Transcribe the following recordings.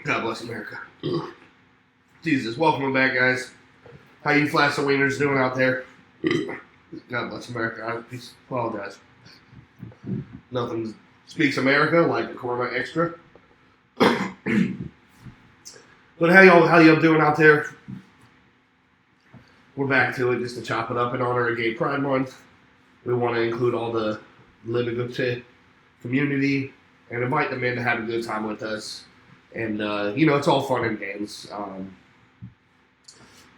God bless America. Jesus, welcome back, guys. How you flaccid wieners doing out there? God bless America. I apologize. Nothing speaks America like a Corona Extra. But how y'all doing out there? We're back to it just to chop it up in honor of Gay Pride Month. We want to include all the LGBT community and invite them in to have a good time with us. And, it's all fun and games.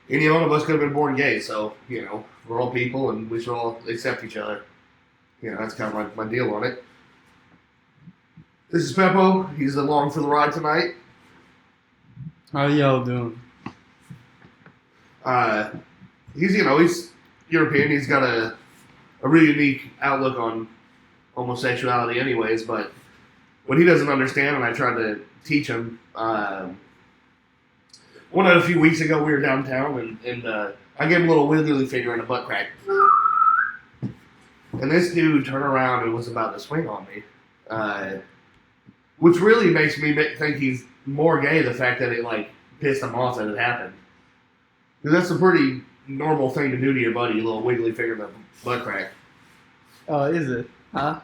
Any one of us could have been born gay, so, we're all people and we should all accept each other. That's kind of my deal on it. This is Peppo. He's along for the ride tonight. How y'all doing? He's European. He's got a really unique outlook on homosexuality anyways, but what he doesn't understand, and I tried to teach him, a few weeks ago we were downtown, and I gave him a little wiggly finger and a butt crack. And this dude turned around and was about to swing on me, which really makes me think he's more gay, the fact that it, pissed him off that it happened. Because that's a pretty normal thing to do to your buddy, a little wiggly finger and a butt crack. Oh, is it? Huh?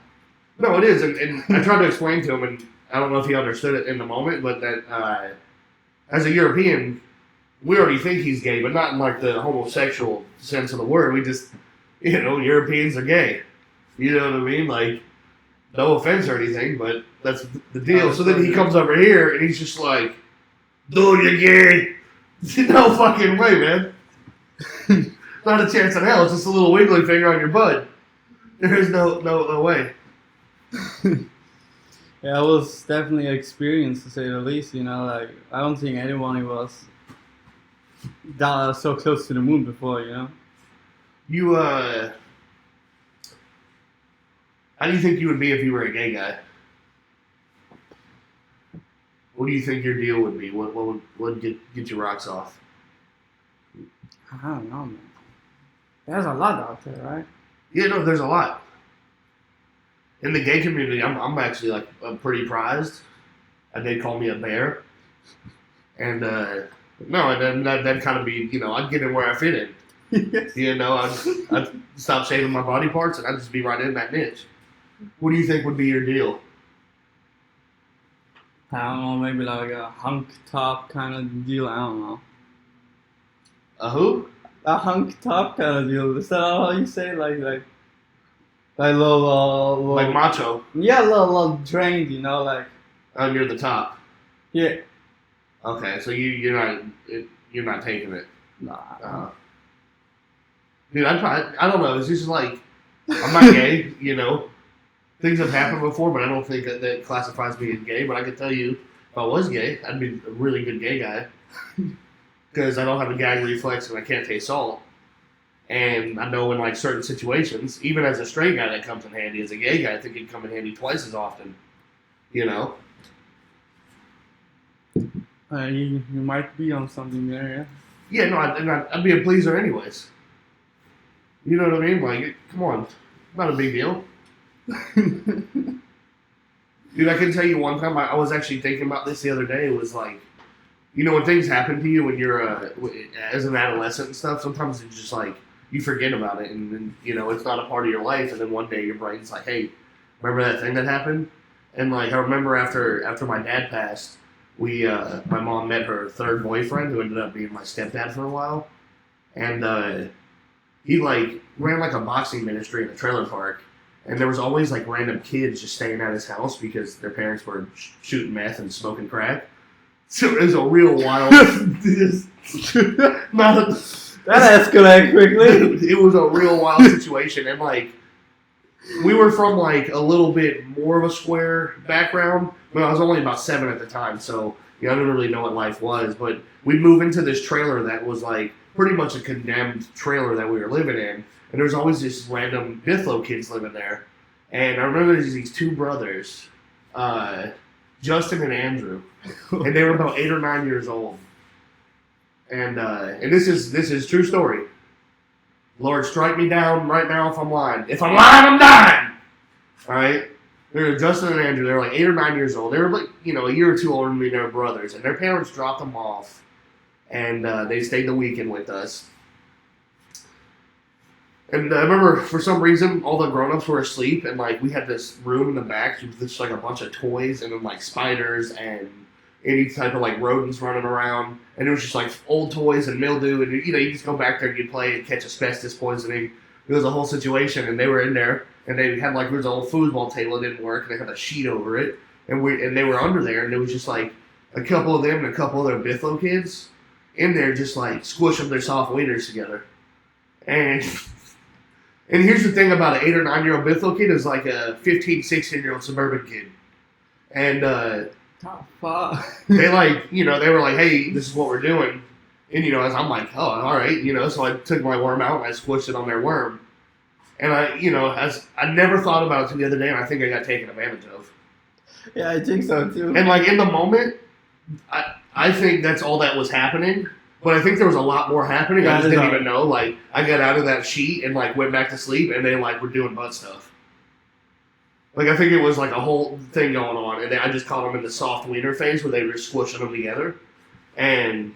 No, it is, and I tried to explain to him, and I don't know if he understood it in the moment, but that as a European, we already think he's gay, but not in the homosexual sense of the word. We just, Europeans are gay. You know what I mean? No offense or anything, but that's the deal. So then he comes over here, and he's just like, dude, you're gay. No fucking way, man. Not a chance in hell. It's just a little wiggly finger on your butt. There's no way. Yeah, it was definitely an experience, to say the least. I don't think anyone was so close to the moon before. You how do you think you would be if you were a gay guy? What do you think your deal would be? What would get your rocks off? I don't know, man. There's a lot out there, right? Yeah, no, there's a lot. In the gay community, I'm actually pretty prized. They'd call me a bear. And and that'd kind of be, I'd get in where I fit in. I'd stop shaving my body parts and I'd just be right in that niche. What do you think would be your deal? I don't know, maybe a hunk top kind of deal. I don't know. A who? A hunk top kind of deal. Is that how you say it? Like little like macho. Yeah, little drained, Oh, you're the top. Yeah. Okay, so you're not taking it. Nah. Dude, I don't know. It's just I'm not gay, Things have happened before, but I don't think that classifies me as gay. But I can tell you, if I was gay, I'd be a really good gay guy. Because I don't have a gag reflex and I can't taste salt. And I know in certain situations, even as a straight guy that comes in handy, as a gay guy, I think it'd come in handy twice as often. You might be on something there, yeah. Yeah, no, I'd be a pleaser anyways. You know what I mean? Come on, not a big deal. Dude, I can tell you one time, I was actually thinking about this the other day. It was when things happen to you when you're as an adolescent and stuff, sometimes it's just you forget about it and then, it's not a part of your life, and then one day your brain's like, hey, remember that thing that happened? And I remember after my dad passed, my mom met her third boyfriend, who ended up being my stepdad for a while, and he ran a boxing ministry in a trailer park. And there was always random kids just staying at his house because their parents were shooting meth and smoking crack. So it was a real wild. That escalated quickly. It was a real wild situation, and we were from a little bit more of a square background, but I was only about 7 at the time, so I didn't really know what life was. But we'd move into this trailer that was pretty much a condemned trailer that we were living in. And there was always this random Bithlo kids living there. And I remember there's these two brothers, Justin and Andrew. And they were about 8 or 9 years old. And this is true story. Lord, strike me down right now if I'm lying. If I'm lying, I'm dying! Alright? They're Justin and Andrew. They're like 8 or 9 years old. They were like, a year or two older than me. They were brothers, and their parents dropped them off, and they stayed the weekend with us. And I remember, for some reason, all the grown-ups were asleep, and, like, we had this room in the back with just, like, a bunch of toys, and then, like, spiders and any type of, like, rodents running around. And it was just, like, old toys and mildew, and, you just go back there and you play and catch asbestos poisoning. It was a whole situation, and they were in there, and they had, like, there was an old foosball table that didn't work, and they had a sheet over it, and they were under there, and it was just, like, a couple of them and a couple other Bithlo kids in there just, like, squishing their soft wieners together. And... And here's the thing about an 8 or 9 year old Bithlo kid is like a 15, 16-year-old suburban kid. And they like, they were like, hey, this is what we're doing. And, as I'm like, oh, all right, so I took my worm out and I squished it on their worm. And as I never thought about it till the other day, and I think I got taken advantage of. Yeah, I think so too. And like in the moment, I think that's all that was happening. But I think there was a lot more happening. Yeah, I just didn't even know. Like, I got out of that sheet and, like, went back to sleep, and they, like, were doing butt stuff. Like, I think it was, like, a whole thing going on. And I just caught them in the soft wiener phase where they were squishing them together. And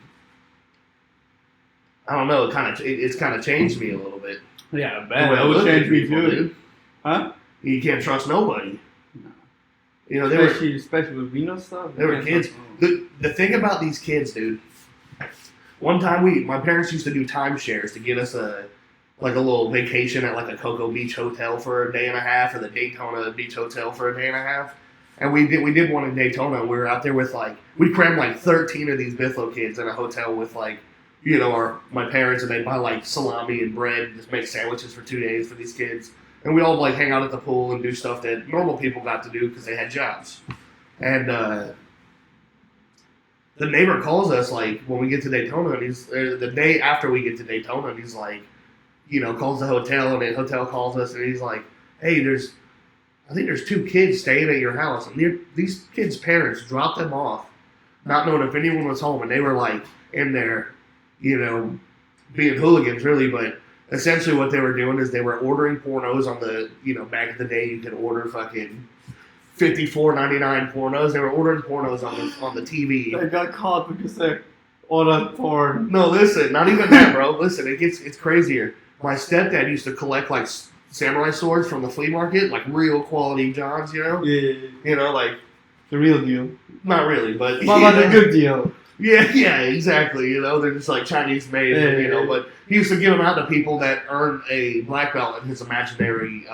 I don't know. It's kind of changed me a little bit. Yeah, I bet. It would change me, too. Dude. Huh? You can't trust nobody. No. Especially with vino stuff. They were kids. The thing about these kids, dude. One time my parents used to do timeshares to get us a little vacation at like a Cocoa Beach hotel for a day and a half, or the Daytona Beach Hotel for a day and a half. And we did one in Daytona. We were out there with we crammed like 13 of these Bithlo kids in a hotel with my parents, and they'd buy like salami and bread and just make sandwiches for 2 days for these kids. And we all like hang out at the pool and do stuff that normal people got to do because they had jobs. And the neighbor calls us, like, when we get to Daytona, and he's the day after we get to Daytona, and he's like, calls the hotel, and the hotel calls us, and he's like, hey, I think there's 2 kids staying at your house, and these kids' parents dropped them off, not knowing if anyone was home, and they were, like, in there, being hooligans, really, but essentially what they were doing is they were ordering pornos on the, back in the day, you could order fucking $54.99 pornos. They were ordering pornos on the TV. They got caught because they ordered porn. No, listen, not even that, bro. Listen, it's crazier. My stepdad used to collect like samurai swords from the flea market, like real quality Johns, Yeah. Like the real deal. Not really, but what about the good deal? Yeah, exactly. They're just like Chinese made, But he used to give them out to people that earned a black belt in his imaginary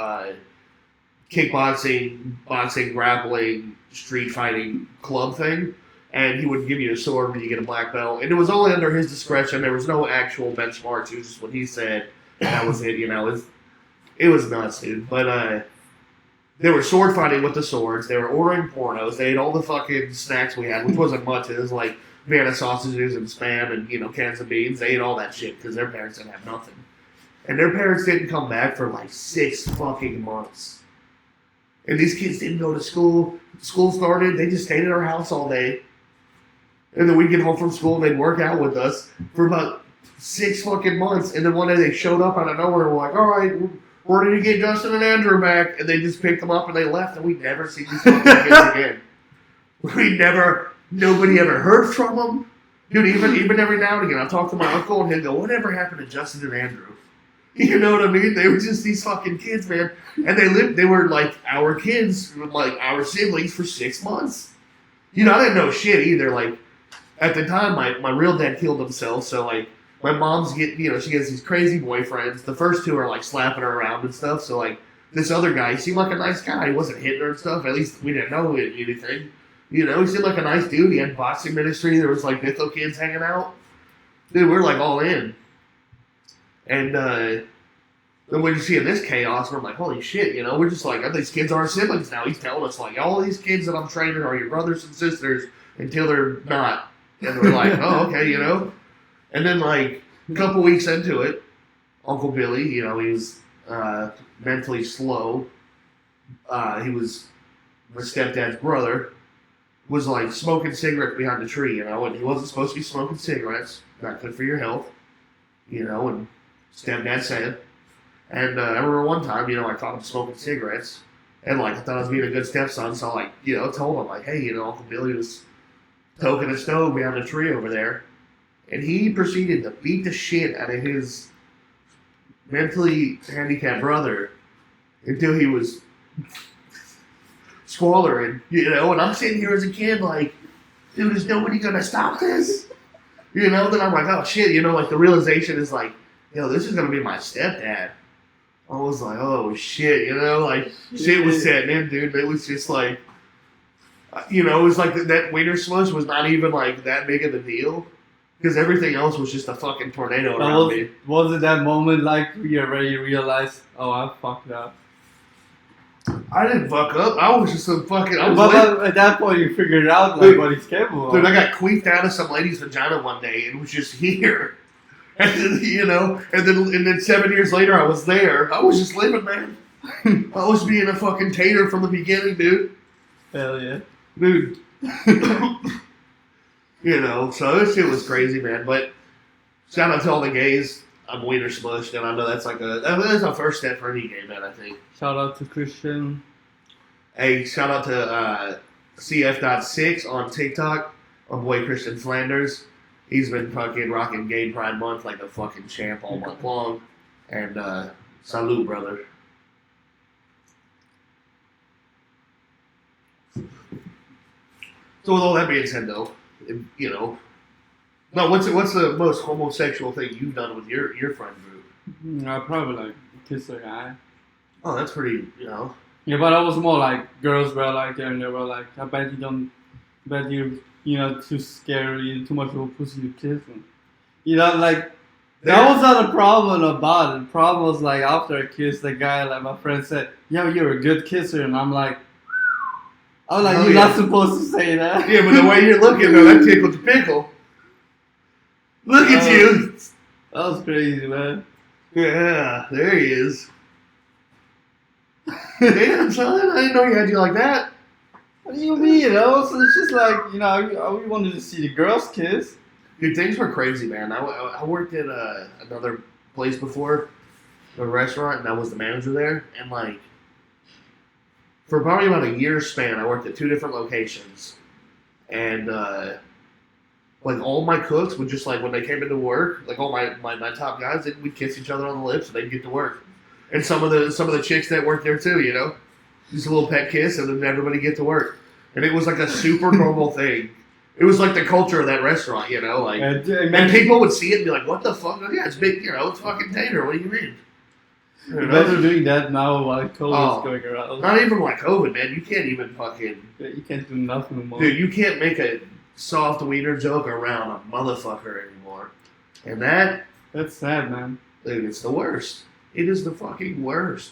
kickboxing, boxing, grappling, street fighting club thing, and he would give you a sword when you get a black belt, and it was only under his discretion. There was no actual benchmarks. It was just what he said, and that was it. It was nuts, dude. But they were sword fighting with the swords. They were ordering pornos. They ate all the fucking snacks we had, which wasn't much. It was like Vienna sausages and Spam and cans of beans. They ate all that shit because their parents didn't have nothing, and their parents didn't come back for like 6 fucking months. And these kids didn't go to school. School started. They just stayed at our house all day. And then we'd get home from school and they'd work out with us for about 6 fucking months. And then one day they showed up out of nowhere and were like, all right, we're ready to get Justin and Andrew back. And they just picked them up and they left. And we'd never see these fucking kids again. Nobody ever heard from them. Dude, even every now and again, I'll talk to my uncle and he'll go, whatever happened to Justin and Andrew? You know what I mean? They were just these fucking kids, man. And they were like our kids, like our siblings for 6 months. I didn't know shit either. Like, at the time, my real dad killed himself, so like, my mom's she gets these crazy boyfriends. The first 2 are like slapping her around and stuff, so like, this other guy, he seemed like a nice guy. He wasn't hitting her and stuff. At least we didn't know anything. He seemed like a nice dude. He had boxing ministry. There was like Bithlo kids hanging out. Dude, we were like all in. And then when you see this chaos, we're like, holy shit, we're just like, these kids are our siblings now. He's telling us, like, all these kids that I'm training are your brothers and sisters until they're not. And we're like, oh, okay, And then, like, a couple weeks into it, Uncle Billy, he was mentally slow. He was my stepdad's brother, was, like, smoking cigarettes behind the tree, and he wasn't supposed to be smoking cigarettes. Not good for your health, and stepdad said. And I remember one time, I caught him smoking cigarettes, And like I thought I was being a good stepson, so I told him like, hey, Uncle Billy was toking a stove behind the tree over there, and he proceeded to beat the shit out of his mentally handicapped brother until he was squallering, and I'm sitting here as a kid like, dude, is nobody gonna stop this? Then I'm like, oh shit, like the realization is like, this is gonna be my stepdad. I was like, oh shit, like shit was setting in, dude. It was just like, it was like that winter slush was not even like that big of a deal because everything else was just a fucking tornado around me. Was it that moment like you already realized, oh, I fucked up? I didn't fuck up. I was just a fucking. But at that point, you figured out like what he's capable of. Dude, I got queefed out of some lady's vagina one day, and it was just here. And then, and then 7 years later, I was there. I was just living, man. I was being a fucking tater from the beginning, dude. Hell yeah, dude. So this shit was crazy, man. But shout out to all the gays. I'm wiener smushed, and I know that's a first step for any gay man, I think. Shout out to Christian. Hey, shout out to CF.6 on TikTok. My boy Christian Flanders. He's been fucking rocking Gay Pride Month like a fucking champ all month long. And salute, brother. So with all that being said, though, no, what's the most homosexual thing you've done with your friend group? I probably like kiss a guy. Oh, that's pretty, Yeah, but I was more like girls were like there and they were like, I bet you're too scary, too much of a pussy to kiss him. Like that was not a problem about it. The problem was like after I kissed the guy, like my friend said, "Yo, you're a good kisser," and I'm like, you're not supposed to say that. Yeah, but the way you're looking, though, that tickled the pickle. Look at you. That was crazy, man. Yeah, there he is. Damn, son, I didn't know he had you like that. What do you mean, So it's just like, we wanted to see the girls kiss. Dude, things were crazy, man. I worked at another place before, a restaurant, and I was the manager there. And, like, for probably about a year span, I worked at 2 different locations. And, like, all my cooks would just, like, when they came into work, like, all my top guys, we'd kiss each other on the lips, and they'd get to work. And some of the chicks that worked there, too, Just a little pet kiss, and then everybody get to work. And it was, like, a super normal thing. It was, like, the culture of that restaurant, Like, and people would see it and be like, what the fuck? Oh, yeah, it's big, it's fucking tater. What do you mean? Imagine doing that now while COVID's going around. Not even like COVID, man. You can't even fucking... You can't do nothing more. Dude, you can't make a soft wiener joke around a motherfucker anymore. And that's sad, man. Dude, it's the worst. It is the fucking worst.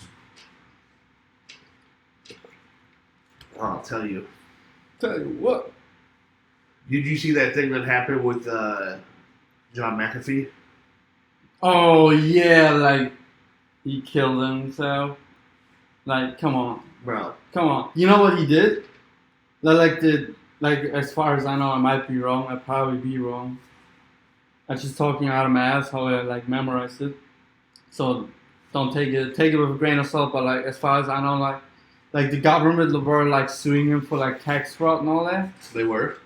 I'll tell you. Tell you what. Did you see that thing that happened with John McAfee? Oh, yeah, like, he killed himself. Like, come on. Bro. Come on. You know what he did? Like, as far as I know, I might be wrong. I'd probably be wrong. I'm just talking out of my ass how I, like, memorized it. So, don't take it with a grain of salt, but, like, as far as I know, like the government were, like, suing him for, like, tax fraud and all that. They were.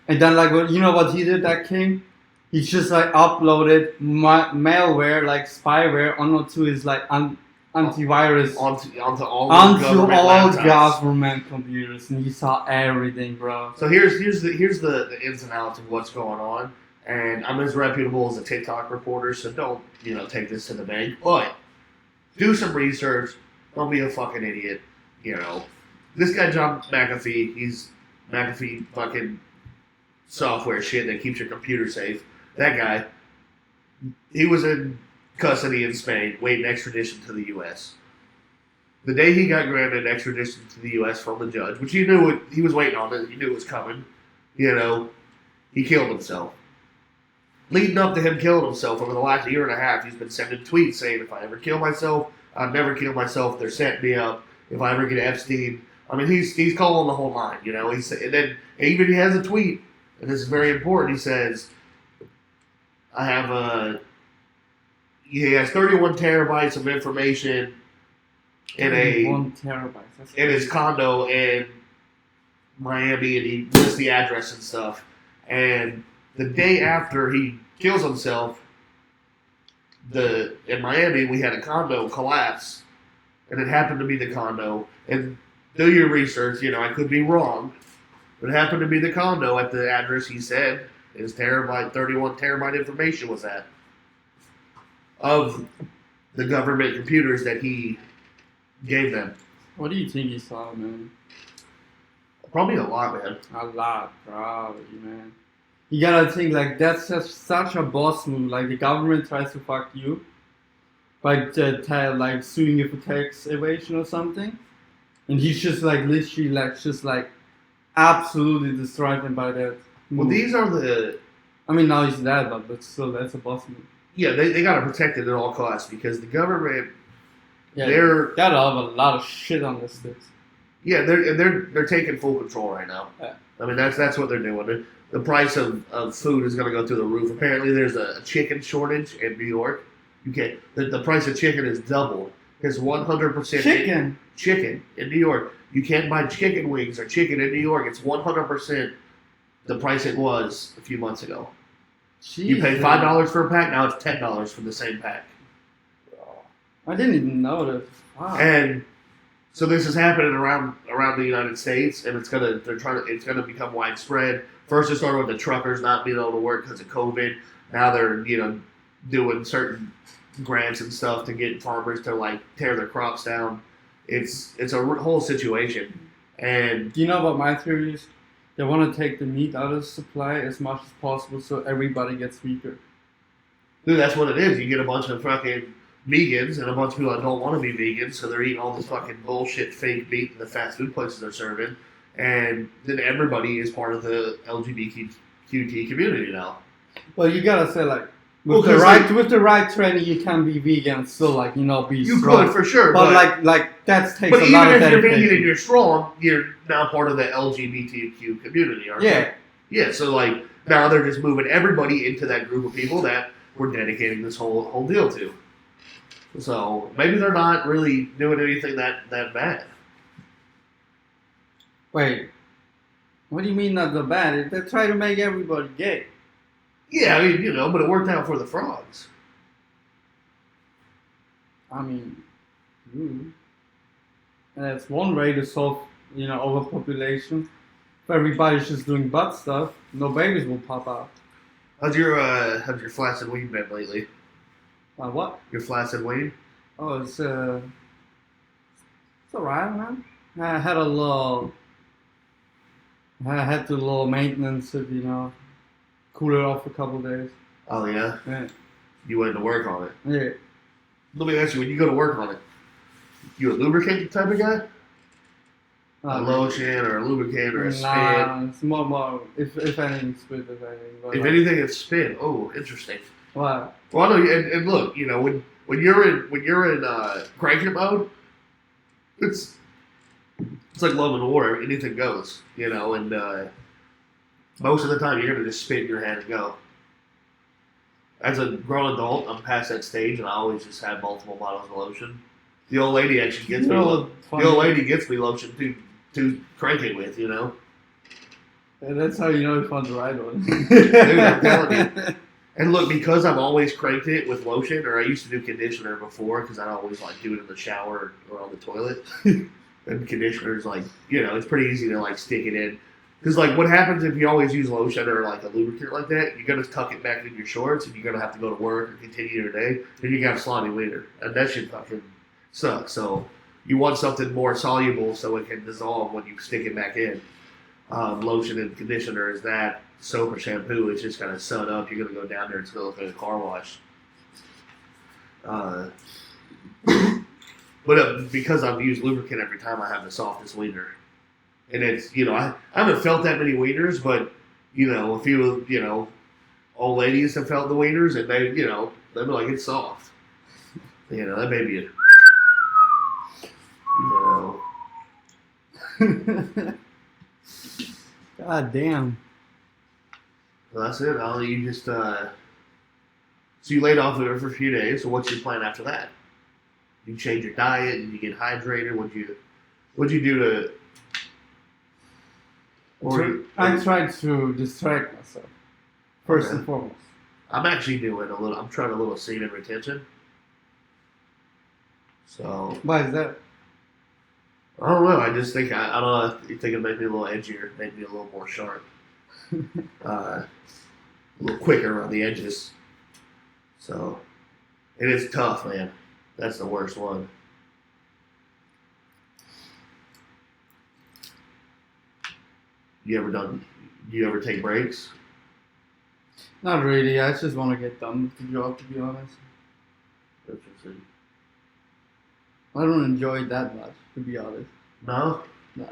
And then, like, you know what he did, that king? He just, like, uploaded malware, like, spyware, onto his, like, antivirus. Onto all government computers. And he saw everything, bro. So here's the ins and outs of what's going on. And I'm as reputable as a TikTok reporter, so don't, take this to the bank. But do some research. Don't be a fucking idiot, This guy, John McAfee, he's McAfee fucking software shit that keeps your computer safe. That guy, he was in custody in Spain, waiting extradition to the U.S. The day he got granted extradition to the U.S. from the judge, which he knew he was waiting on it, he knew it was coming, he killed himself. Leading up to him killing himself over the last year and a half, he's been sending tweets saying, if I ever kill myself, I'd never kill myself. They're setting me up. If I ever get Epstein, I mean, he's calling the whole line, and then even he has a tweet, and this is very important. He says, he has 31 terabytes of information in a 1 terabyte. That's in his condo in Miami, and he lists the address and stuff. And the day after he kills himself, in Miami we had a condo collapse, and it happened to be the condo. And do your research. I could be wrong, but it happened to be the condo at the address he said his 31 terabyte information was at of the government computers that he gave them. What do you think he saw, man? Probably a lot, man. A lot, probably, man. You gotta think, like, that's just such a boss move. Like, the government tries to fuck you by like suing you for tax evasion or something, and he's just like literally like just like absolutely destroyed them by that move. Well, these are the. I mean, now he's dead, but still, that's a boss move. Yeah, they got to protect it at all costs because the government. Yeah, they're gotta have a lot of shit on this list. Yeah, they're taking full control right now. Yeah. I mean, that's what they're doing. The price of food is going to go through the roof. Apparently, there's a chicken shortage in New York. The price of chicken is doubled. It's 100% chicken in New York. You can't buy chicken wings or chicken in New York. It's 100% the price it was a few months ago. Jeez, you pay $5 for a pack. Now it's $10 for the same pack. I didn't even know that. Wow. And so this is happening around the United States, and it's gonna become widespread. First, it started with the truckers not being able to work because of COVID. Now they're doing certain grants and stuff to get farmers to like tear their crops down. It's a whole situation. And do you know what my theory is? They want to take the meat out of the supply as much as possible so everybody gets weaker. Dude, that's what it is. You get a bunch of fucking vegans and a bunch of people that don't want to be vegans, so they're eating all this fucking bullshit fake meat in the fast food places are serving, and then everybody is part of the LGBTQ community now. Well, you gotta say like with the right training, you can be vegan and still be you strong. could for sure, but like that takes a lot of dedication. But even if you're vegan and you're strong, you're now part of the LGBTQ community, aren't you? Yeah. So like now they're just moving everybody into that group of people that we're dedicating this whole deal to. So maybe they're not really doing anything that bad. Wait, what do you mean not that bad? They try to make everybody gay. Yeah, I mean, but it worked out for the frogs. I mean, and that's one way to solve, overpopulation. If everybody's just doing butt stuff, no babies will pop out. How's your flaccid weed been lately? What? Your flaccid weed? Oh, it's alright, man. I had the little maintenance of, cool it off a couple of days. Oh, yeah? Yeah. You went to work on it? Yeah. Let me ask you, when you go to work on it, you a lubricant type of guy? A lotion or a lubricant or a spin? Nah, it's more, if anything, spin, if anything. If anything, it's spin. Oh, interesting. What? Well, no, and look, when you're in cranking mode, it's like love and war. Anything goes, and most of the time you're gonna just spin your hand and go. As a grown adult, I'm past that stage, and I always just have multiple bottles of lotion. The old lady actually gets me. The old lady gets me lotion to crank it with, And that's how you know it's fun to ride on. Dude, I'm telling you. And look, because I've always cranked it with lotion, or I used to do conditioner before, because I'd always do it in the shower or on the toilet. And conditioner's it's pretty easy to stick it in. Because what happens if you always use lotion or a lubricant like that? You're gonna tuck it back in your shorts, and you're gonna have to go to work or continue your day. Then you got a slimy wiener, and that shit fucking sucks. So you want something more soluble so it can dissolve when you stick it back in. Lotion and conditioner is that. Soap or shampoo, it's just gonna sun up. You're gonna go down there and it's gonna look like a car wash. But because I've used lubricant every time, I have the softest wiener. And it's, I haven't felt that many wieners, but, a few, old ladies have felt the wieners, and they, they'll be like, it's soft. That may be it. God damn. Well, that's it. You just, so you laid off there for a few days, so what's your plan after that? You change your diet and you get hydrated. What'd you do to? I try to distract myself first Okay. and foremost. I'm actually doing a little. I'm trying a little semen retention. So Why is that? I don't know. I just think I don't know. You think it make me a little edgier, make me a little more sharp, a little quicker around the edges. So it is tough, man. That's the worst one. You ever done? You ever take breaks? Not really. I just want to get done with the job, to be honest. Interesting. I don't enjoy it that much, to be honest. No. Nah.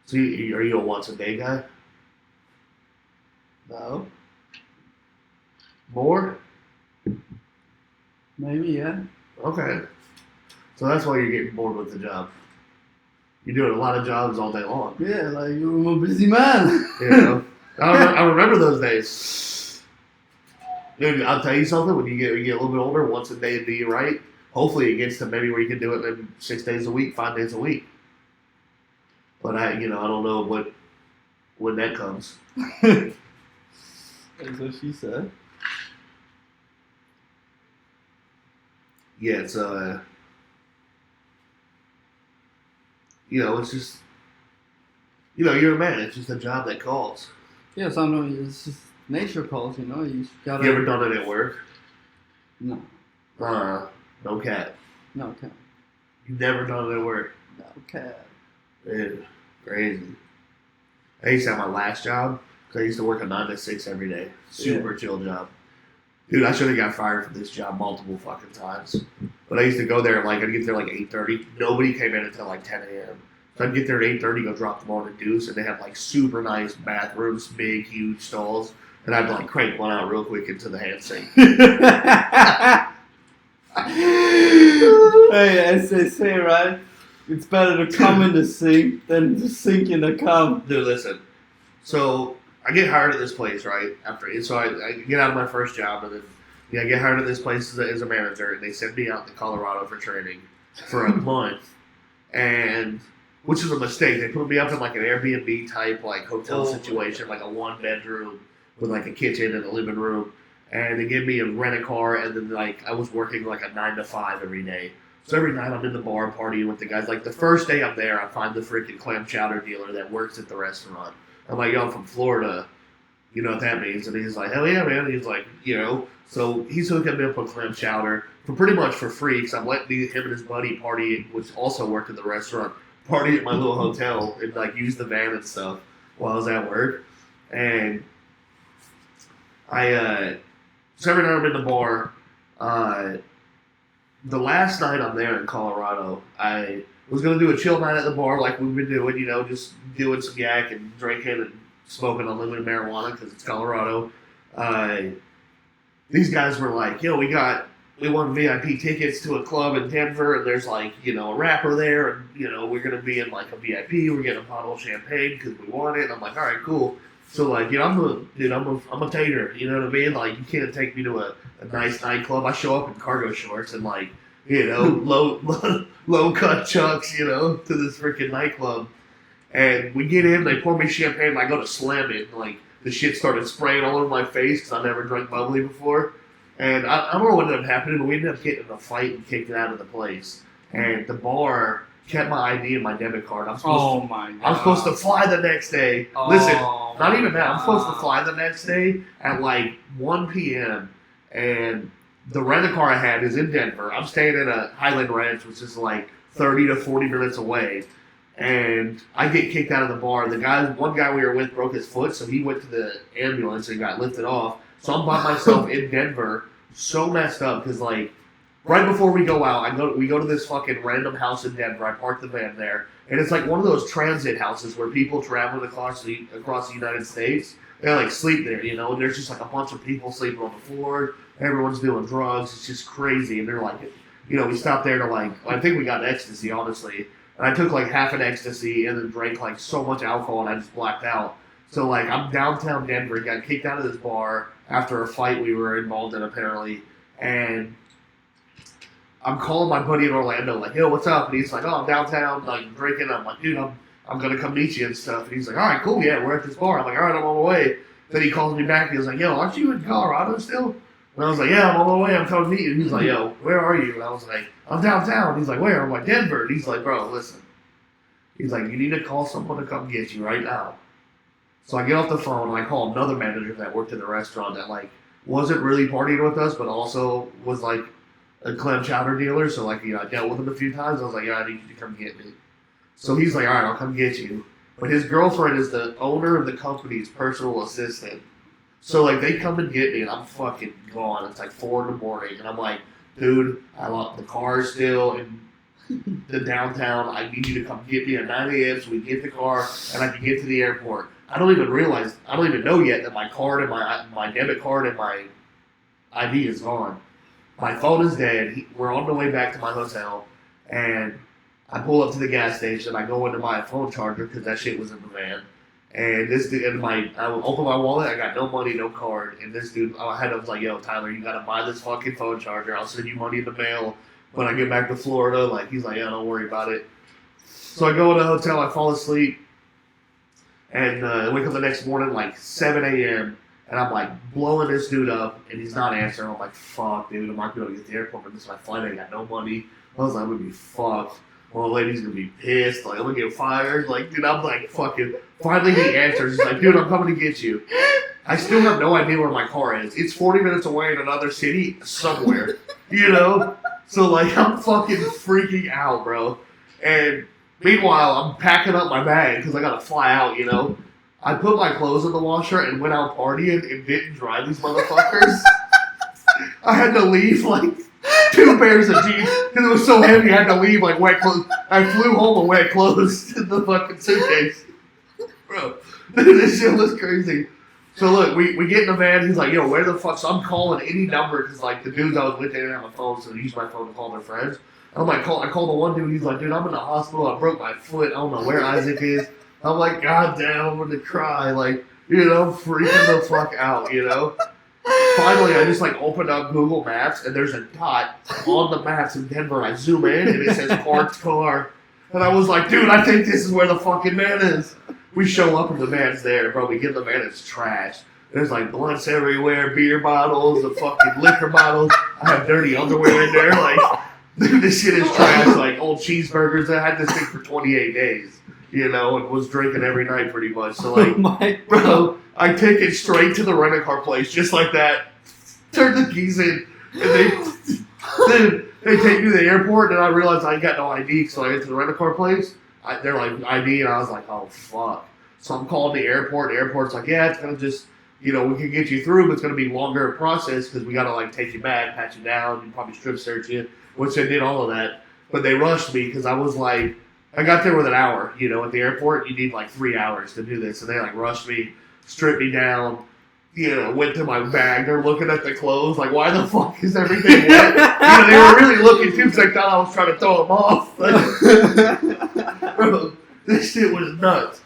So are you a once a day guy? No. More? Maybe, yeah. Okay. So that's why you're getting bored with the job. You're doing a lot of jobs all day long. Yeah, like I'm a busy man. You know, I remember those days. Dude, I'll tell you something. When you get a little bit older, once a day would be right. Hopefully, it gets to maybe where you can do it maybe 6 days a week, 5 days a week. But I don't know when that comes. That's what she said. Yeah, it's it's just, you're a man. It's just a job that calls. Yeah, sometimes it's just nature calls, you just gotta. You ever done it at work? No. No cat. No cat. You've never done it at work. No cat. Dude, crazy. I used to have my last job because I used to work a 9 to 6 every day. Super chill job. Dude, I should have got fired from this job multiple fucking times. But I used to go there, I'd get there 8:30. Nobody came in until 10 a.m. So I'd get there at 8:30, go drop them on the deuce, and they had super nice bathrooms, big, huge stalls. And I'd crank one out real quick into the hand sink. Hey, as they say, right? It's better to come in the sink than to sink in the cum. Dude, listen. So I get hired at this place, right? So I get out of my first job, and then I get hired at this place as a manager, and they send me out to Colorado for training for a month, and which is a mistake. They put me up in an Airbnb type hotel situation, a 1-bedroom with a kitchen and a living room, and they gave me a rent-a-car, and then I was working a 9 to 5 every day. So every night I'm in the bar partying with the guys. The first day I'm there, I find the freaking clam chowder dealer that works at the restaurant. I'm like, yo, I'm from Florida. You know what that means? And he's like, hell yeah, man. He's like, So he's hooking me up with clam chowder pretty much for free because I'm letting him and his buddy party, which also worked at the restaurant, party at my little hotel and use the van and stuff while I was at work. And so every night I'm in the bar. The last night I'm there in Colorado, I was going to do a chill night at the bar like we've been doing, just doing some yak and drinking and smoking unlimited marijuana because it's Colorado. These guys were like, yo, we won VIP tickets to a club in Denver, and there's a rapper there, and we're going to be in a VIP, we're getting a bottle of champagne because we won it. And I'm like, all right, cool. So I'm a tater, you know what I mean? You can't take me to a nice nightclub. I show up in cargo shorts and low cut chucks, to this freaking nightclub. And we get in, they pour me champagne, and I go to slam it, and the shit started spraying all over my face because I never drank bubbly before. And I don't know what ended up happening, but we ended up getting in a fight and kicked it out of the place. And the bar kept my ID and my debit card. I'm supposed to fly the next day. Listen, not even that. I'm supposed to fly the next day at 1 p.m. And the rent-a-car I had is in Denver. I'm staying at a Highland Ranch, which is 30 to 40 minutes away. And I get kicked out of the bar. One guy we were with broke his foot, so he went to the ambulance and got lifted off. So I'm by myself in Denver, so messed up because right before we go out, we go to this fucking random house in Denver. I park the van there, and it's one of those transit houses where people traveling across the United States, they sleep there, and there's just a bunch of people sleeping on the floor. Everyone's doing drugs. It's just crazy, and they're we stopped there to I think we got ecstasy, honestly. And I took half an ecstasy and then drank so much alcohol, and I just blacked out. So I'm downtown Denver, got kicked out of this bar after a fight we were involved in apparently, and I'm calling my buddy in Orlando, like, yo, what's up? And he's like, oh, I'm downtown, like, drinking. I'm like, dude, I'm going to come meet you and stuff. And he's like, all right, cool, yeah, we're at this bar. I'm like, all right, I'm on my way. Then he calls me back. He was like, yo, aren't you in Colorado still? And I was like, yeah, I'm on my way. I'm coming to meet you. And he's like, yo, where are you? And I was like, I'm downtown. He's like, where? I'm like, Denver. And he's like, bro, listen. He's like, you need to call someone to come get you right now. So I get off the phone and I call another manager that worked in the restaurant that, like, wasn't really partying with us, but also was, like, a clam chowder dealer. So, like, I dealt with him a few times. I was like, yeah, I need you to come get me. So he's like, all right, I'll come get you. But his girlfriend is the owner of the company's personal assistant. So, like, they come and get me, and I'm fucking gone. It's like 4 in the morning, and I'm like, dude, I lost the car still in the downtown. I need you to come get me at 9 a.m. so we can get the car, and I can get to the airport. I don't even know yet that my card and my debit card and my ID is gone. My phone is dead. We're on the way back to my hotel, and I pull up to the gas station. I go into my phone charger because that shit was in the van. And this dude, I open my wallet. I got no money, no card. And this dude, I was like, yo, Tyler, you gotta buy this fucking phone charger. I'll send you money in the mail when I get back to Florida. Like, he's like, yeah, don't worry about it. So I go in the hotel. I fall asleep. And I wake up the next morning, like 7 a.m., and I'm like blowing this dude up, and he's not answering. I'm like, fuck, dude, I'm not going to get to the airport, but this is my flight. I got no money. I was like, I'm going to be fucked. Well, the lady's going to be pissed. Like, I'm going to get fired. Like, dude, I'm like, fucking. Finally, he answers. He's like, dude, I'm coming to get you. I still have no idea where my car is. It's 40 minutes away in another city somewhere, you know? So, like, I'm fucking freaking out, bro. And meanwhile, I'm packing up my bag because I got to fly out, you know? I put my clothes in the washer and went out partying and didn't dry these motherfuckers. I had to leave, like, 2 pairs of jeans because it was so heavy. I had to leave, like, wet clothes. I flew home with wet clothes in the fucking suitcase. Bro, this shit was crazy. So, look, we get in the van. He's like, yo, where the fuck? So I'm calling any number because, like, the dudes I was with, they didn't have a phone, so they used my phone to call their friends. I'm like, I called the one dude. He's like, dude, I'm in the hospital. I broke my foot. I don't know where Isaac is. I'm like, God damn, I'm going to cry. Like, you know, freaking the fuck out, you know? Finally, I just, like, opened up Google Maps, and there's a dot on the maps in Denver. I zoom in, and it says parked car. And I was like, dude, I think this is where the fucking man is. We show up, and the man's there. Bro, we get in the van, it's trash. There's, like, blunts everywhere, beer bottles, the fucking liquor bottles. I have dirty underwear in there. Like, this shit is trash. Like, old cheeseburgers. I had this thing for 28 days. You know, and was drinking every night pretty much. So, like, bro, I take it straight to the rent-a-car place, just like that. Turn the keys in, and they take me to the airport, and I realize I ain't got no ID, so I get to the rent-a-car place. They're like, ID, and I was like, oh, fuck. So I'm calling the airport. The airport's like, yeah, it's going to just, you know, we can get you through, but it's going to be longer process because we got to, like, take you back, pat you down, and probably strip search you, which they did all of that. But they rushed me because I was like, I got there with an hour, you know, at the airport. You need like 3 hours to do this. And they like rushed me, stripped me down, you know, went to my bag. They're looking at the clothes, like, why the fuck is everything wet? You know, they were really looking too because they thought I was trying to throw them off. Like, bro, this shit was nuts.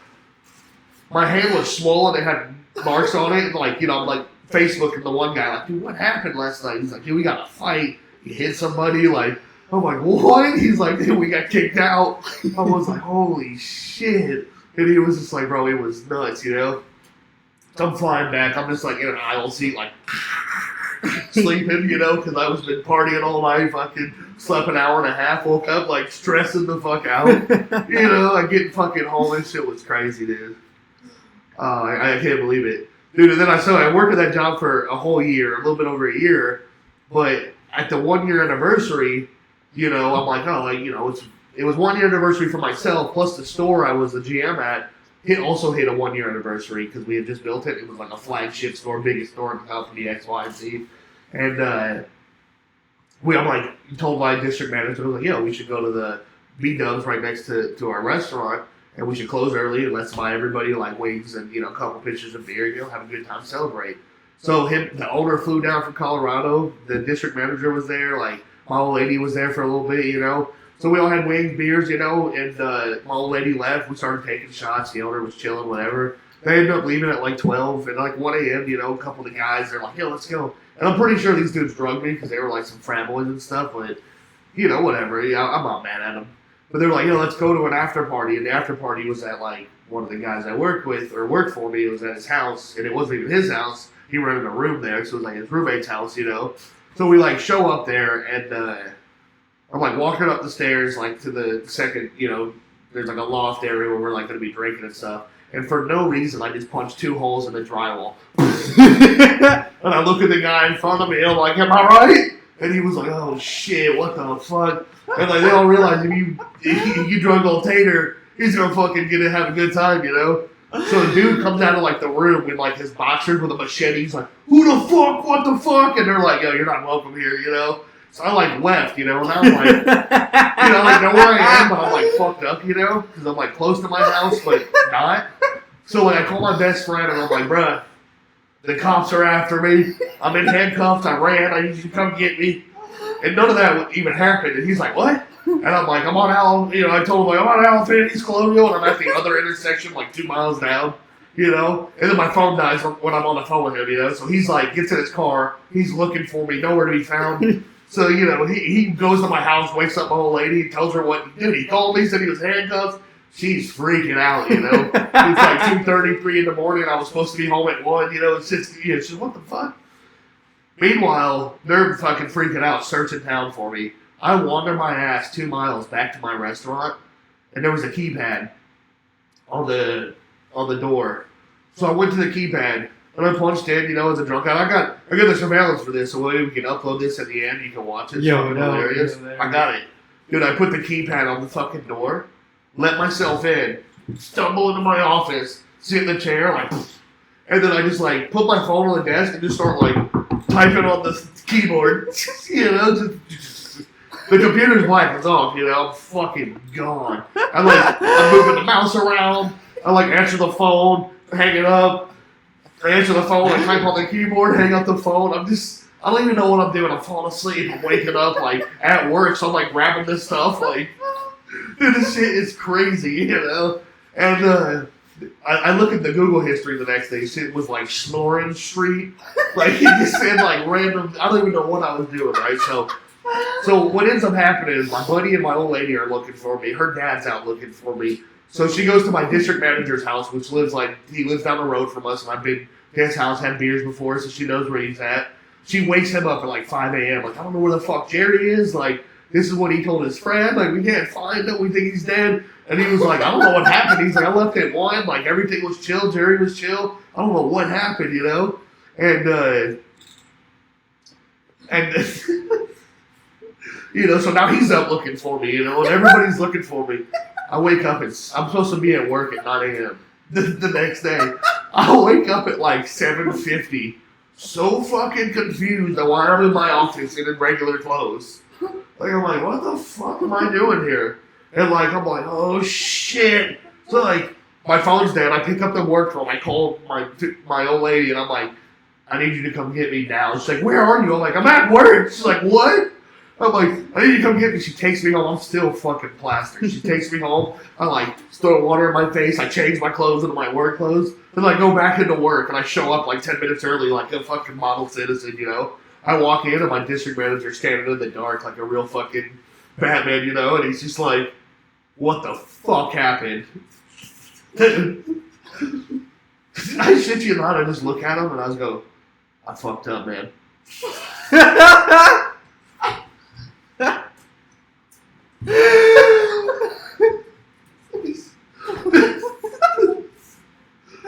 My hand was swollen. It had marks on it. And like, you know, I'm like Facebooking the one guy, like, dude, what happened last night? He's like, dude, we got a fight. You hit somebody, like, I'm like, what? He's like, dude, we got kicked out. I was like, holy shit. And he was just like, bro, it was nuts, you know? So I'm flying back. I'm just like in an aisle seat, like, sleeping, you know, because I was been partying all night. Fucking slept an hour and a half. Woke up, like, stressing the fuck out. You know, like, getting fucking home and shit was crazy, dude. I can't believe it. Dude, and then I worked at that job for a whole year, a little bit over a year. But at the 1 year anniversary, you know, I'm like, oh, like, you know, it was 1 year anniversary for myself, plus the store I was the GM at also hit a 1 year anniversary because we had just built it. It was like a flagship store, biggest store in the company, X, Y, and Z. And I'm like, told my district manager, I was like, yo, we should go to the B-Dubs right next to our restaurant, and we should close early and let's buy everybody like wings and, you know, a couple pitchers of beer, you know, have a good time, celebrate. So the owner flew down from Colorado. The district manager was there, like, my old lady was there for a little bit, you know. So we all had wings, beers, you know, and my old lady left. We started taking shots. The owner was chilling, whatever. They ended up leaving at like 12 and like 1 a.m., you know, a couple of the guys, they're like, yo, let's go. And I'm pretty sure these dudes drugged me because they were like some frat boys and stuff. But, whatever. I'm not mad at them. But they were like, let's go to an after party. And the after party was at, like, one of the guys I worked for me. It was at his house. And it wasn't even his house. He rented a room there. So it was like his roommate's house, So we, like, show up there. And I'm, like, walking up the stairs, like, to the second, there's, like, a loft area where we're, like, going to be drinking and stuff. And for no reason, I just punched 2 holes in the drywall. And I look at the guy in front of me, and I'm like, am I right? And he was like, oh, shit, what the fuck? And, like, they all realize if you drug old Tater, he's going to fucking get to have a good time, So the dude comes out of, like, the room in, like, his boxers with a machete. He's like, who the fuck? What the fuck? And they're like, yo, you're not welcome here, So I, like, left, and I'm like, like, know where I am, but I'm, like, fucked up, because I'm, like, close to my house, but not. So, like, I call my best friend, and I'm like, bruh, the cops are after me. I'm in handcuffs. I ran. I need you to come get me. And none of that even happened. And he's like, what? And I'm like, I'm on I told him, like, I'm on Alpha East Colonial, and I'm at the other intersection, like, 2 miles down, And then my phone dies when I'm on the phone with him, So he's like, gets in his car. He's looking for me. Nowhere to be found. So, he goes to my house, wakes up my old lady, tells her what to do. He called me, said he was handcuffed. She's freaking out, It's like 2:33 in the morning. I was supposed to be home at 1, It's just, she's what the fuck? Meanwhile, they're fucking freaking out, searching town for me. I wander my ass 2 miles back to my restaurant, and there was a keypad on the door. So I went to the keypad, and I punched in, as a drunk guy. I got the surveillance for this, so maybe we can upload this at the end. You can watch it. It's hilarious. I got it. Dude, I put the keypad on the fucking door, let myself in, stumble into my office, sit in the chair, like, and then I just, like, put my phone on the desk and just start, like, typing on the keyboard, the computer's black, it's off, I'm fucking gone. I'm moving the mouse around, I, like, answer the phone, hang it up, I answer the phone, I type on the keyboard, hang up the phone, I don't even know what I'm doing, I'm falling asleep, I'm waking up, like, at work, so I'm, like, grabbing this stuff, like, dude, this shit is crazy, And, I look at the Google history the next day. Shit was like Schnoren Street. Like, he just said like random. I don't even know what I was doing, right? So what ends up happening is my buddy and my old lady are looking for me. Her dad's out looking for me. So she goes to my district manager's house, which he lives down the road from us, and I've been to his house, had beers before, so she knows where he's at. She wakes him up at like 5 a.m. Like, I don't know where the fuck Jerry is. Like, this is what he told his friend. Like, we can't find him. We think he's dead. And he was like, I don't know what happened. He's like, I left at 1. Like, everything was chill. Jerry was chill. I don't know what happened, And, so now he's up looking for me, and everybody's looking for me. I wake up, I'm supposed to be at work at 9 a.m. the next day. I wake up at like 7:50. So fucking confused on why I'm in my office and in regular clothes. Like, I'm like, what the fuck am I doing here? And, like, I'm like, oh, shit. So, like, my phone's dead. I pick up the work phone. I call my old lady, and I'm like, I need you to come get me now. She's like, where are you? I'm like, I'm at work. She's like, what? I'm like, I need you to come get me. She takes me home. I'm still fucking plastered. She takes me home. I, like, throw water in my face. I change my clothes into my work clothes. Then I go back into work, and I show up, like, 10 minutes early like a fucking model citizen, I walk in, and my district manager's standing in the dark like a real fucking Batman, and he's just like, what the fuck happened? I shit you not, I just look at him and I just go, I fucked up, man.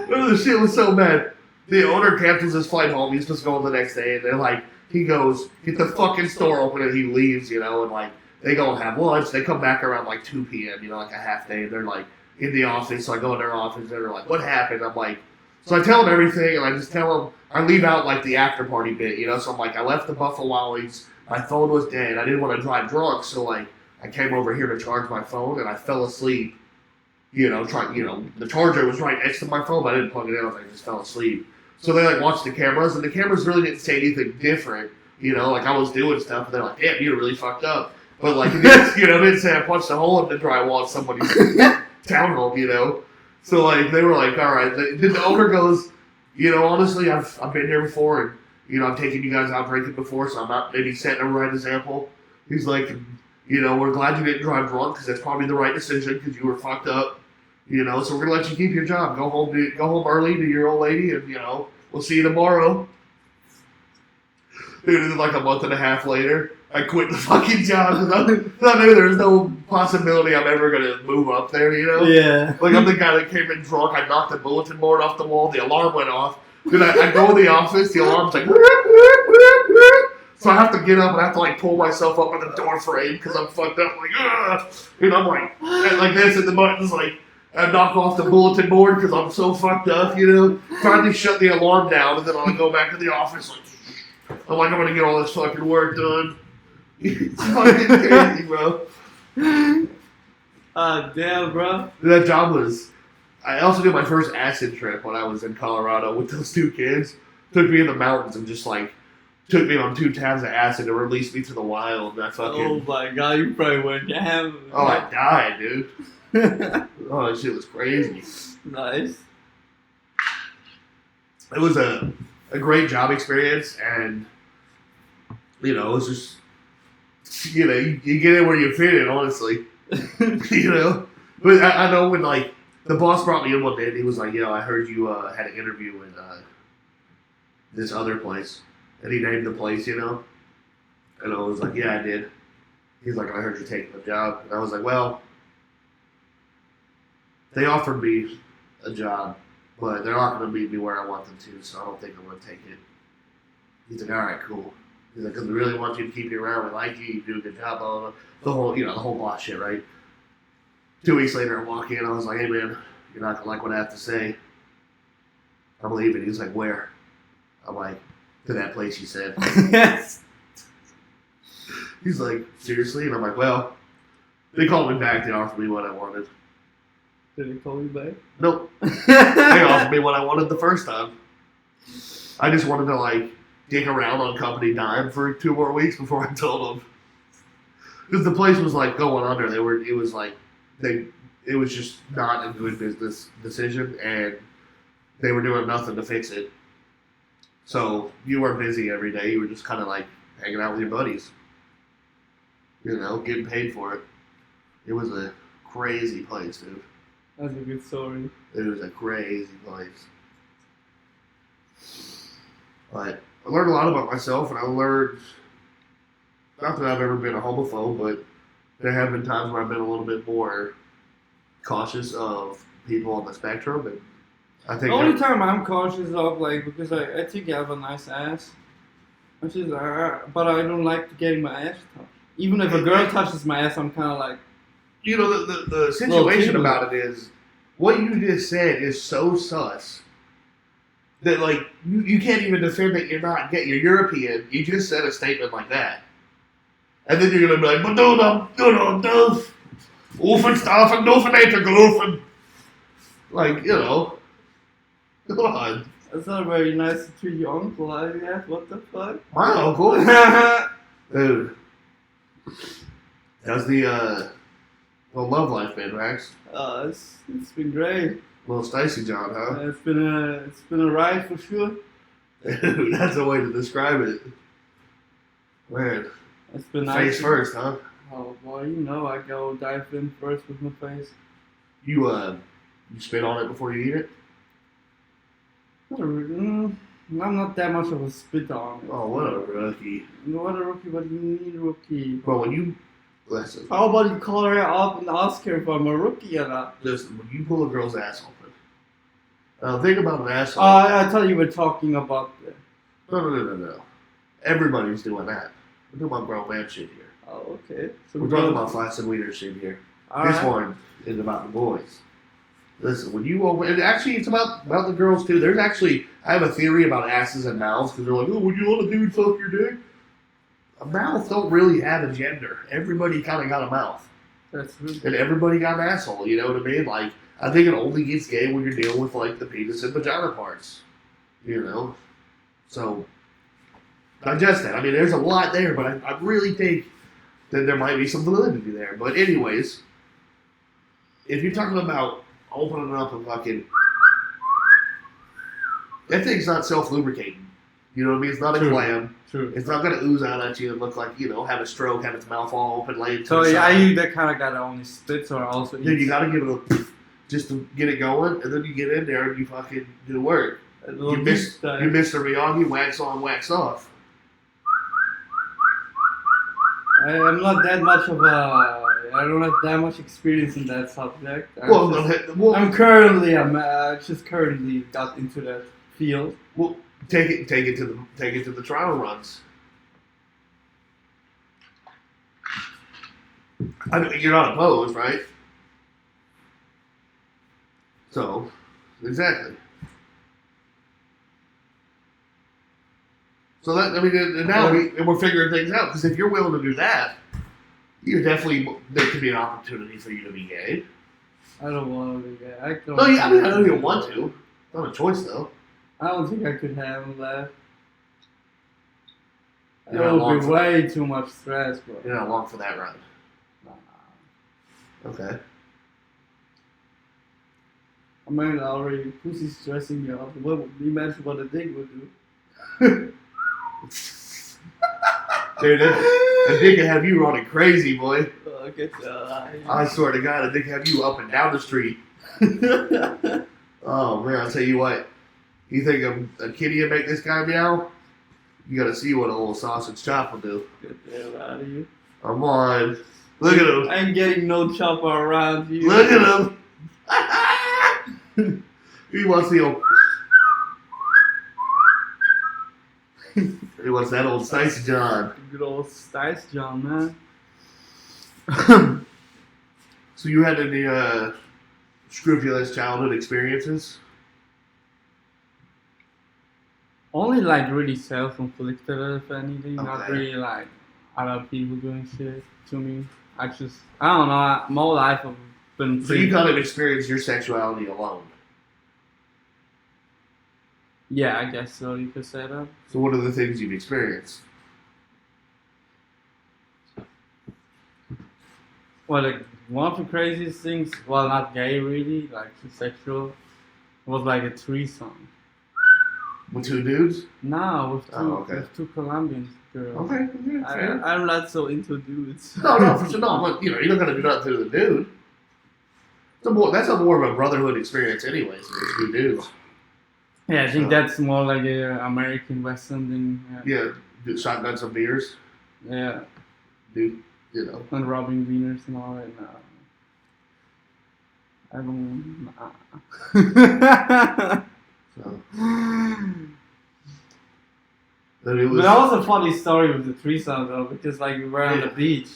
The shit was so bad. The owner cancels his flight home. He's supposed to go on the next day, and they're like, he goes, get the fucking store open, and he leaves, and like, they go and have lunch. They come back around like 2 p.m., like a half day, and they're like in the office. So I go in their office, and they're like, what happened? I'm like, so I tell them everything, and I just tell them, I leave out like the after party bit, So I'm like, I left the Buffalo Wild my phone was dead. I didn't want to drive drunk, so like, I came over here to charge my phone, and I fell asleep. The charger was right next to my phone, but I didn't plug it in. I just fell asleep. So they like watched the cameras, and the cameras really didn't say anything different. Like I was doing stuff, and they're like, "Damn, you're really fucked up." But like, it didn't say I punched a hole in the drywall at somebody's townhome. So like, they were like, "All right." Then the owner goes, "Honestly, I've been here before, and I've taken you guys out drinking before, so I'm not maybe setting a right example." He's like, You know, we're glad you didn't drive drunk because that's probably the right decision because you were fucked up. You know, so we're gonna let you keep your job. Go home early to your old lady, and we'll see you tomorrow. Dude, and then like a month and a half later, I quit the fucking job because I knew there was no possibility I'm ever gonna move up there. Yeah. Like I'm the guy that came in drunk. I knocked the bulletin board off the wall. The alarm went off. Then I go in the office. The alarm's like. So I have to get up and I have to like pull myself up in the door frame because I'm fucked up. Like, ugh. And I'm like this, and the button's like. I knock off the bulletin board because I'm so fucked up, Trying to shut the alarm down, and then I'll go back to the office. Like, I'm gonna get all this fucking work done. It's fucking crazy, bro. Damn, bro. That job was. I also did my first acid trip when I was in Colorado with those two kids. Took me in the mountains and just like took me on 2 tabs of acid and released me to the wild. I fucking. Oh my god, you probably went down. Oh, I died, dude. Oh, that shit was crazy. Nice. It was a great job experience, and it was just you get in where you fit in, honestly. But I know when like the boss brought me in one day, and he was like, I heard you had an interview with this other place, and he named the place, and I was like, yeah, I did. He's like, I heard you taking the job, and I was like, well. They offered me a job, but they're not going to meet me where I want them to, so I don't think I'm going to take it. He's like, all right, cool. He's like, because we really want you to keep you around. We like you. You do a good job. Blah, blah, blah. The whole boss shit, right? 2 weeks later, I walk in. I was like, hey, man, you're not going to like what I have to say. I'm leaving. He's like, where? I'm like, to that place he said. Yes. He's like, seriously? And I'm like, well, they called me back. They offered me what I wanted. Did he call you back? Nope. They offered me what I wanted the first time. I just wanted to like dig around on company dime for 2 more weeks before I told them. Because the place was like going under. It was just not a good business decision, and they were doing nothing to fix it. So you were busy every day. You were just kind of like hanging out with your buddies. Getting paid for it. It was a crazy place, dude. That's a good story. It was a crazy place. But I learned a lot about myself, and I learned, not that I've ever been a homophobe, but there have been times where I've been a little bit more cautious of people on the spectrum, and I think... The only time I'm cautious of, because I think I have a nice ass, but I don't like getting my ass touched. Even if a girl touches my ass, I'm kind of like... the situation about it is, what you just said is so sus that, like, you can't even defend that you're not gay. You're European. You just said a statement like that. And then you're going to be like, but no, doof. Oefenstafen, doofenator, geloofen. Like, come on. That's not very nice to treat your uncle like that. What the fuck? My uncle? Dude. How's the love life been, Max? It's been great. Little Stacy John, huh? It's been a ride for sure. Dude, that's a way to describe it. Man. It's been nice. Face first, huh? Oh boy, I go dive in first with my face. You spit on it before you eat it? I'm not that much of a spit on it. Oh, what a rookie. What a rookie, but you need a rookie. Bro, when you... Listen. How about you call her up and ask her if I'm a rookie or not? Listen, when you pull a girl's ass open, think about an asshole. I thought you were talking about the... No. Everybody's doing that. We're talking about grown man shit here. Oh, okay. So we're talking about flaccid wiener shit here. This one is about the boys. Listen, when you open... And actually, it's about the girls, too. There's actually... I have a theory about asses and mouths, because they're like, oh, would you let a dude fuck your dick? A mouth don't really have a gender. Everybody kind of got a mouth. That's true. And everybody got an asshole, you know what I mean? Like, I think it only gets gay when you're dealing with, like, the penis and vagina parts. So, digest that. I mean, there's a lot there, but I really think that there might be some validity there. But anyways, if you're talking about opening up and fucking... That thing's not self-lubricating. You know what I mean? It's not a True. clam. True. It's not gonna ooze out at you and look like, have a stroke, have its mouth all open, laying to So the yeah, side. you that kind of got only spits or also Then you eats gotta give it a just to get it going, and then you get in there and you fucking do work. a You little miss deep dive. you Mr. Miyagi, wax on, wax off. I'm not that much of a. I don't have that much experience in that subject. I'm currently. Just currently got into that field. Well, take it to the trial runs. I mean, you're not opposed, right? So, exactly. So that now we're figuring things out because if you're willing to do that, you're definitely there could be an opportunity for you to be gay. I don't want to be gay. I know you want to. It's not a choice though. I don't think I could handle that. It You're not would be way too much stress, bro. You're not long for that run. Nah. Okay. I mean, already pussy's stressing me out. What would imagine what a dick would do? Dude, a dick can have you running crazy, boy. Okay, I swear to God, a dick can have you up and down the street. Oh man, I'll tell you what. You think a kitty will make this guy meow? You gotta see what a little sausage chop will do. Get the hell out of here. Come on. Look at him. I ain't getting no chopper around you. Look at him. He wants the old. He wants that old Stacey John. Good old Stacey John, man. So you had any scrupulous childhood experiences? Only like really self-inflicted, if anything. Not Okay. really like other people doing shit to me. I don't know. My whole life I've been. So you kind of experienced your sexuality alone. Yeah, I guess so. You could say that. So what are the things you've experienced? Well, like one of the craziest things. Well, not gay really, like sexual. Was like a threesome. With two dudes? No, okay. with two Colombian girls. Okay, fair. I'm not so into dudes. No, for sure. No, but you're not gonna do nothing to the dude. That's a more of a brotherhood experience, anyways. With two dudes. Yeah, I think that's more like a American Western thing. Yeah, do shotgun some beers. Yeah. Dude, And robbing wieners and all that. No. I don't. Nah. So. But that was a funny story with the threesome though, because like we were on the beach,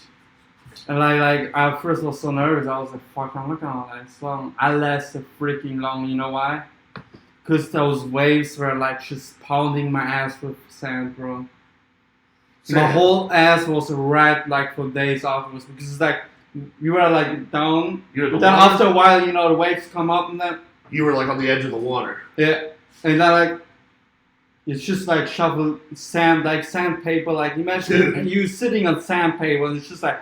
and like I first was so nervous. I was like, "Fuck, I'm not gonna last long." I lasted freaking long. You know why? Because those waves were like just pounding my ass with sand, bro. My whole ass was red like for days afterwards because it's like we were like down. But then after a while, the waves come up and then you were like on the edge of the water. Yeah, and then like it's just like shovel sand, like sandpaper. Like imagine you sitting on sandpaper and it's just like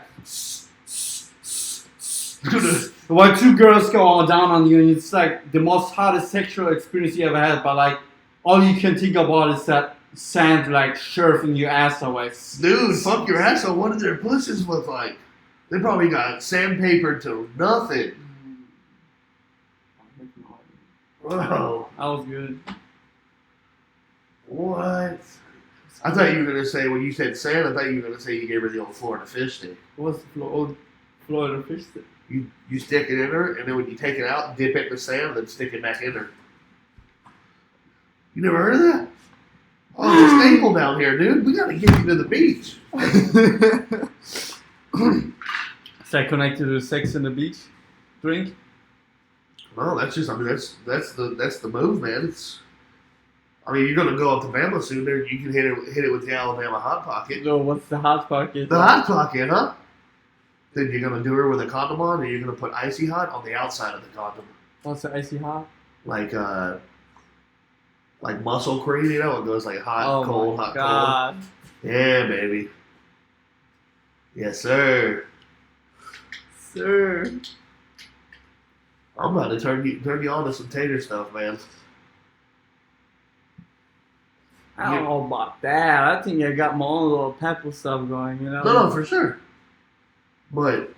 while two girls go all down on you, and it's like the most hottest sexual experience you ever had. But like all you can think about is that sand like surfing your ass away. Dude, fuck your ass. So what did their pussies look like? They probably got sandpaper to nothing. Bro. That was good. What? I thought you were gonna say when you said sand. I thought you were gonna say you gave her the old Florida fish stick. What's the old Florida fish stick? You stick it in her, and then when you take it out, dip it in the sand, then stick it back in her. You never heard of that? Oh, it's a staple down here, dude. We gotta get you to the beach. Is that connected to sex in the beach drink? Well, that's the move, man. You're gonna go up to Bama soon. There, you can hit it with the Alabama Hot Pocket. No, what's the Hot Pocket? The Hot Pocket, huh? Then you're gonna do her with a condom on, or you're gonna put icy hot on the outside of the condom. What's the icy hot? Like muscle cream, it goes like hot, cold, hot, God. cold. Yeah, baby. Yes, sir. Sir. I'm about to turn you on to some tater stuff, man. I don't know about that. I think I got my own little pepper stuff going, you know? No, for sure. But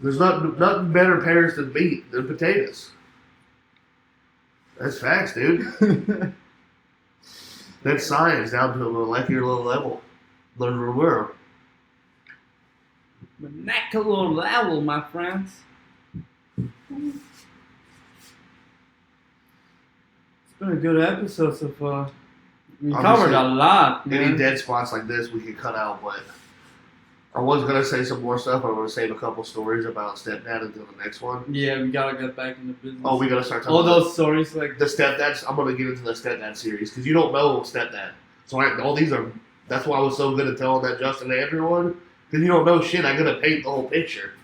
there's nothing better pairs than meat than potatoes. That's facts, dude. That's science down to a molecular level. Learn the world. Molecular level, my friends. It's been a good episode so far. We covered a lot, man. Any dead spots like this we could cut out, but I was gonna say some more stuff. I'm gonna save a couple stories about stepdad until the next one. Yeah, we gotta get back into business. Oh, we gotta start talking all about those stories like the stepdads. I'm gonna get into the stepdad series because you don't know stepdad. So all these are. That's why I was so good at telling that Justin Andrew one because you don't know shit. I gotta paint the whole picture.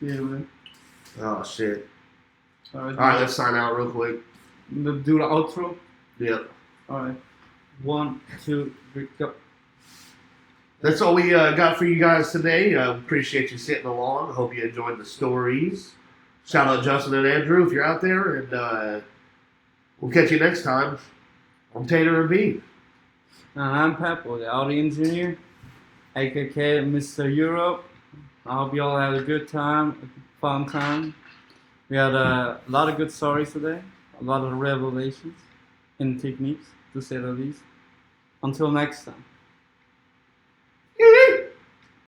Yeah, man. Oh shit! All right, let's sign out real quick. Do the outro. Yep. All right. 1, 2, 3, go. That's all we got for you guys today. Appreciate you sitting along. Hope you enjoyed the stories. Shout out Justin and Andrew if you're out there, and we'll catch you next time. I'm Tater and B. And I'm Peppo, the audio engineer, aka Mr. Europe. I hope you all had a good time, a fun time. We had a lot of good stories today, a lot of revelations and techniques, to say the least. Until next time.